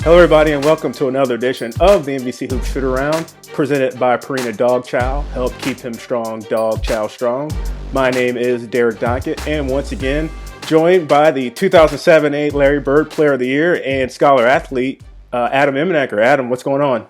Hello, everybody, and welcome to another edition of the NBC Hoop Shootaround, presented by Purina Dog Chow. Help keep him strong, Dog Chow strong. My name is Derek Dockett, and once again, joined by the 2007-8 Larry Bird Player of the Year and Scholar Athlete, Adam Emenacker. Adam, what's going on?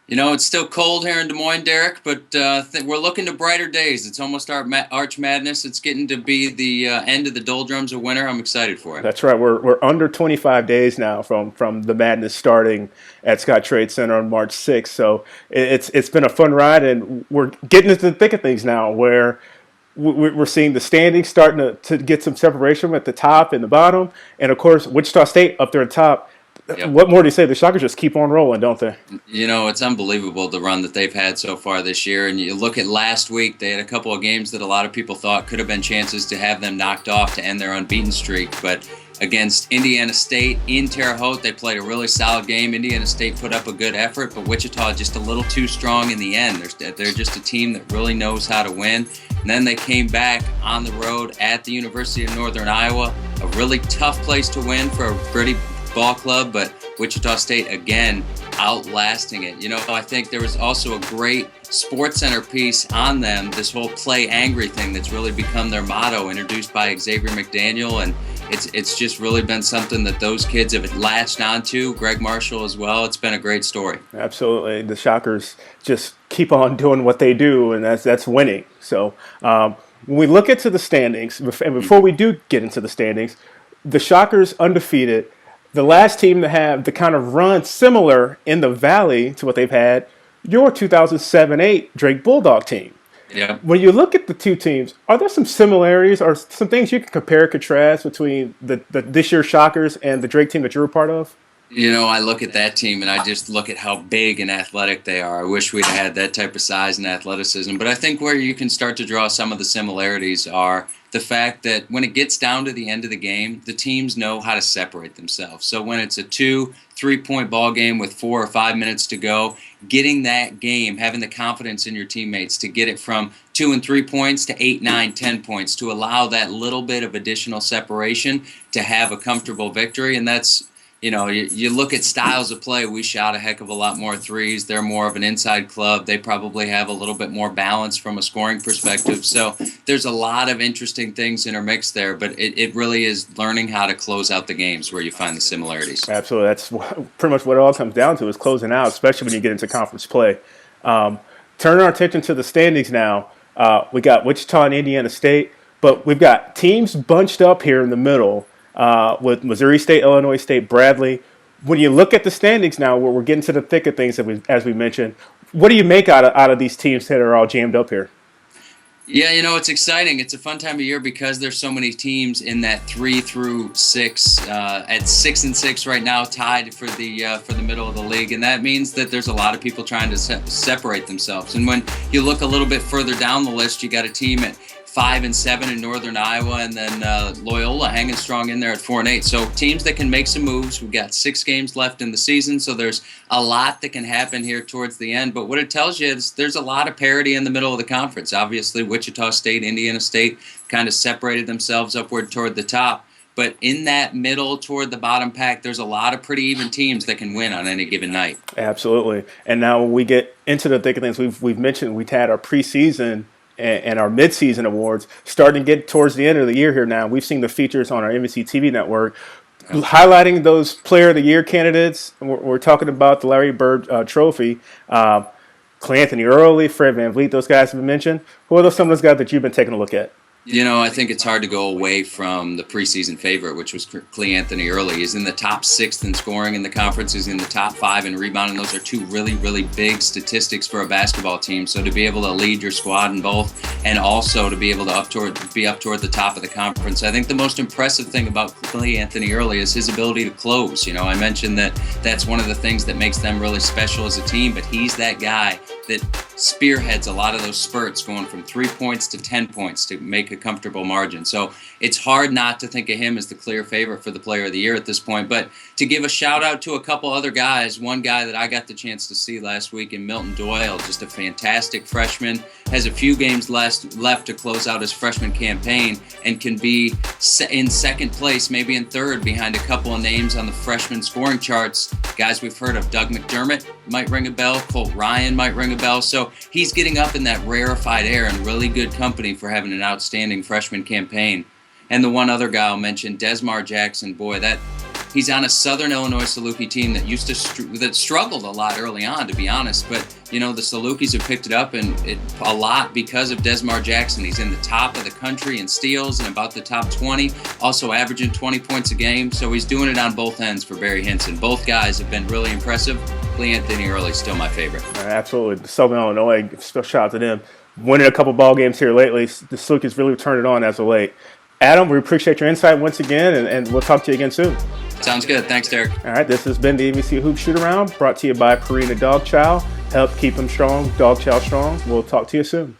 You know, it's still cold here in Des Moines, Derek, but we're looking to brighter days. It's almost our Arch Madness. It's getting to be the end of the doldrums of winter. I'm excited for it. That's right. We're under 25 days now from the madness starting at Scott Trade Center on March 6th. So it's been a fun ride, and we're getting into the thick of things now where we're seeing the standings starting to get some separation at the top and the bottom. And, of course, Wichita State up there at the top. Yep. What more do you say? The Shockers just keep on rolling, don't they? You know, it's unbelievable the run that they've had so far this year. And you look at last week, they had a couple of games that a lot of people thought could have been chances to have them knocked off to end their unbeaten streak. But against Indiana State in Terre Haute, they played a really solid game. Indiana State put up a good effort, but Wichita just a little too strong in the end. They're just a team that really knows how to win. And then they came back on the road at the University of Northern Iowa, a really tough place to win for a gritty ball club, but Wichita State again outlasting it. You know, I think there was also a great Sports Center piece on them, this whole play angry thing that's really become their motto, introduced by Xavier McDaniel, and it's just really been something that those kids have latched onto. Greg Marshall as well. It's been a great story. Absolutely. The Shockers just keep on doing what they do, and that's winning. So when we look into the standings, and before we do get into the standings, the Shockers undefeated. The last team to have the kind of run similar in the Valley to what they've had, your 2007-8 Drake Bulldog team. Yeah. When you look at the two teams, are there some similarities or some things you can compare and contrast between the this year's Shockers and the Drake team that you were part of? You know, I look at that team and I just look at how big and athletic they are. I wish we'd had that type of size and athleticism. But I think where you can start to draw some of the similarities are the fact that when it gets down to the end of the game, the teams know how to separate themselves. So when it's a 2-3-point ball game with 4 or 5 minutes to go, getting that game, having the confidence in your teammates to get it from 2 and 3 points to 8, 9, 10 points, to allow that little bit of additional separation to have a comfortable victory. And that's, you know, you look at styles of play. We shot a heck of a lot more threes. They're more of an inside club. They probably have a little bit more balance from a scoring perspective. So there's a lot of interesting things intermixed there, but it really is learning how to close out the games where you find the similarities. Absolutely. That's pretty much what it all comes down to, is closing out, especially when you get into conference play. Turning our attention to the standings now, we got Wichita and Indiana State, but we've got teams bunched up here in the middle. With Missouri State, Illinois State, Bradley. When you look at the standings now, where we're getting to the thick of things, as we mentioned, what do you make out of these teams that are all jammed up here? Yeah, you know, it's exciting. It's a fun time of year because there's so many teams in that 3 through 6, at 6 and 6 right now, tied for the middle of the league, and that means that there's a lot of people trying to separate themselves. And when you look a little bit further down the list, you got a team at 5 and 7 in Northern Iowa, and then Loyola hanging strong in there at 4 and 8. So teams that can make some moves. We've got 6 games left in the season, so there's a lot that can happen here towards the end. But what it tells you is there's a lot of parity in the middle of the conference. Obviously, Wichita State, Indiana State kind of separated themselves upward toward the top. But in that middle toward the bottom pack, there's a lot of pretty even teams that can win on any given night. Absolutely. And now when we get into the thick of things, we've mentioned we've had our preseason and our midseason awards starting to get towards the end of the year here now. We've seen the features on our NBC TV network highlighting those Player of the Year candidates. We're talking about the Larry Bird Trophy. Clay Anthony Early, Fred VanVleet, those guys have been mentioned. Who are those, some of those guys that you've been taking a look at? You know, I think it's hard to go away from the preseason favorite, which was Clay Anthony Early. He's in the top 6th in scoring in the conference. He's in the top 5 in rebounding. Those are 2 really, really big statistics for a basketball team. So to be able to lead your squad in both, and also to be able to be up toward the top of the conference, I think the most impressive thing about Clay Anthony Early is his ability to close. You know, I mentioned that that's one of the things that makes them really special as a team, but he's that guy that spearheads a lot of those spurts going from 3 points to 10 points to make a comfortable margin. So it's hard not to think of him as the clear favorite for the player of the year at this point. But to give a shout out to a couple other guys, one guy that I got the chance to see last week in Milton Doyle, just a fantastic freshman, has a few games left to close out his freshman campaign and can be in second place, maybe in third, behind a couple of names on the freshman scoring charts. Guys we've heard of, Doug McDermott might ring a bell, Colt Ryan might ring a bell. So he's getting up in that rarefied air and really good company for having an outstanding freshman campaign. And the one other guy I'll mention, Desmar Jackson, boy, that he's on a Southern Illinois Saluki team that used to that struggled a lot early on, to be honest. But you know, the Salukis have picked it up a lot because of Desmar Jackson. He's in the top of the country in steals and about the top 20, also averaging 20 points a game. So he's doing it on both ends for Barry Hinson. Both guys have been really impressive. Lee Anthony Early's still my favorite. Absolutely, Southern Illinois. Shout out to them. Winning a couple ball games here lately. The Salukis really turned it on as of late. Adam, we appreciate your insight once again, and we'll talk to you again soon. Sounds good. Thanks, Derek. All right, this has been the ABC Hoop Shootaround, brought to you by Purina Dog Chow. Help keep them strong, Dog Chow strong. We'll talk to you soon.